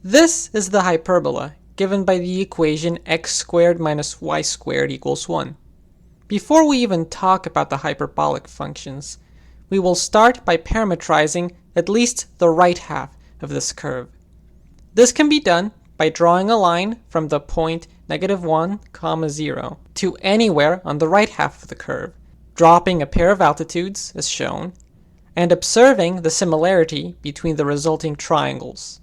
This is the hyperbola, given by the equation x squared minus y squared equals 1. Before we even talk about the hyperbolic functions, we will start by parametrizing at least the right half of this curve. This can be done by drawing a line from the point -1, 0 to anywhere on the right half of the curve, dropping a pair of altitudes, as shown, and observing the similarity between the resulting triangles.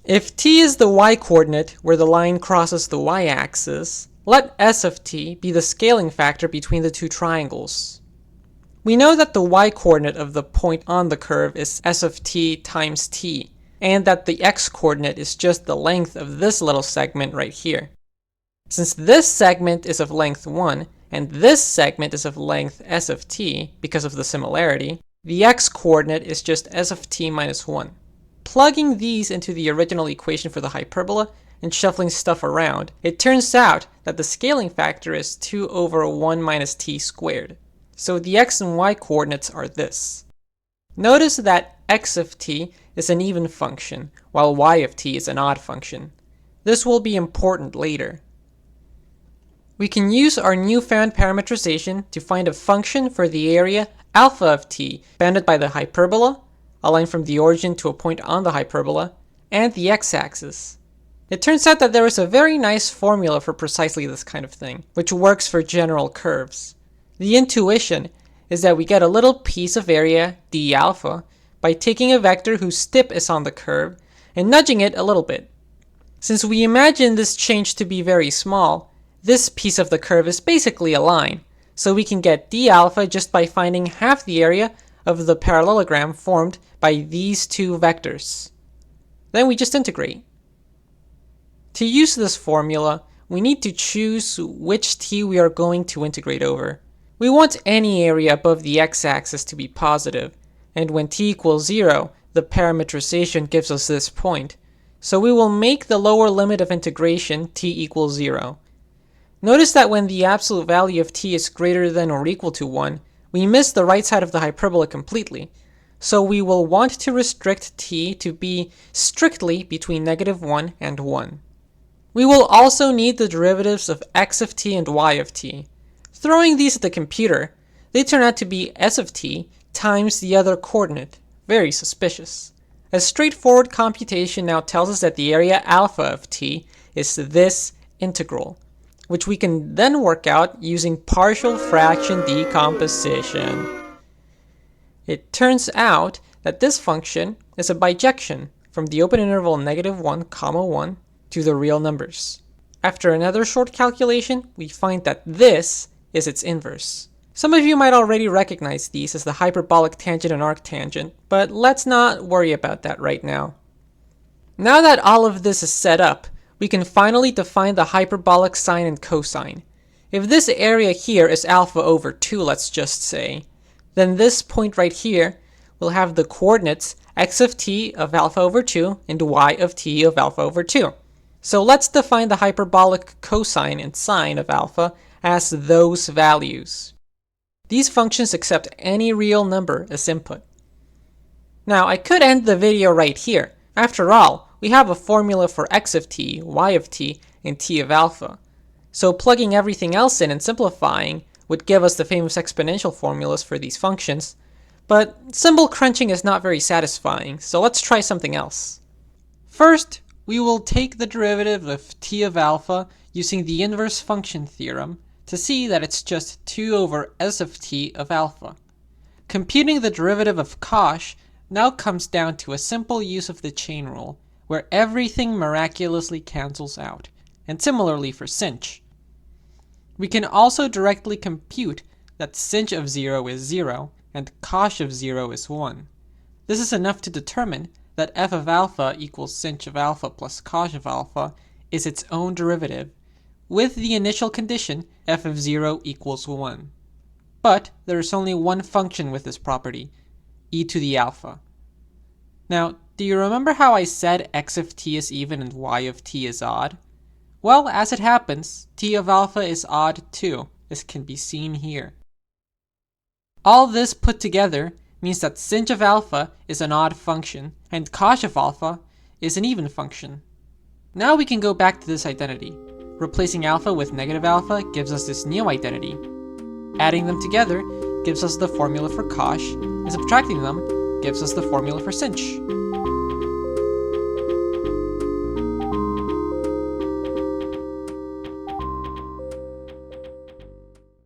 If t is the y-coordinate where the line crosses the y-axis, let s of t be the scaling factor between the two triangles. We know that the y-coordinate of the point on the curve is s of t times t, and that the x-coordinate is just the length of this little segment right here. Since this segment is of length 1, and this segment is of length s of t because of the similarity, the x-coordinate is just s of t minus 1. Plugging these into the original equation for the hyperbola and shuffling stuff around, it turns out that the scaling factor is 2 over 1 minus t squared. So the x and y coordinates are this. Notice that x of t is an even function, while y of t is an odd function. This will be important later. We can use our newfound parametrization to find a function for the area alpha of t bounded by the hyperbola, a line from the origin to a point on the hyperbola, and the x-axis. It turns out that there is a very nice formula for precisely this kind of thing, which works for general curves. The intuition is that we get a little piece of area, d alpha, by taking a vector whose tip is on the curve and nudging it a little bit. Since we imagine this change to be very small, this piece of the curve is basically a line, so we can get d alpha just by finding half the area of the parallelogram formed by these two vectors. Then we just integrate. To use this formula, we need to choose which t we are going to integrate over. We want any area above the x-axis to be positive, and when t equals 0, the parametrization gives us this point, so we will make the lower limit of integration t equals 0. Notice that when the absolute value of t is greater than or equal to 1, we miss the right side of the hyperbola completely, so we will want to restrict t to be strictly between -1 and 1. We will also need the derivatives of x of t and y of t. Throwing these at the computer, they turn out to be s of t times the other coordinate. Very suspicious. A straightforward computation now tells us that the area alpha of t is this integral, which we can then work out using partial fraction decomposition. It turns out that this function is a bijection from the open interval -1, 1 to the real numbers. After another short calculation, we find that this is its inverse. Some of you might already recognize these as the hyperbolic tangent and arctangent, but let's not worry about that right now. Now that all of this is set up, we can finally define the hyperbolic sine and cosine. If this area here is alpha over 2, let's just say, then this point right here will have the coordinates x of t of alpha over 2 and y of t of alpha over 2. So let's define the hyperbolic cosine and sine of alpha as those values. These functions accept any real number as input. Now I could end the video right here. After all, we have a formula for x of t, y of t, and t of alpha. So plugging everything else in and simplifying would give us the famous exponential formulas for these functions, but symbol crunching is not very satisfying, so let's try something else. First, we will take the derivative of t of alpha using the inverse function theorem to see that it's just 2 over s of t of alpha. Computing the derivative of cosh now comes down to a simple use of the chain rule, where everything miraculously cancels out, and similarly for sinh. We can also directly compute that sinh of 0 is 0 and cosh of 0 is 1. This is enough to determine that f of alpha equals sinh of alpha plus cosh of alpha is its own derivative, with the initial condition f of 0 equals 1. But there is only one function with this property, e to the alpha. Now, do you remember how I said x of t is even and y of t is odd? Well, as it happens, t of alpha is odd too, as can be seen here. All this put together means that sinh of alpha is an odd function, and cosh of alpha is an even function. Now we can go back to this identity. Replacing alpha with negative alpha gives us this new identity. Adding them together gives us the formula for cosh, and subtracting them gives us the formula for sinh.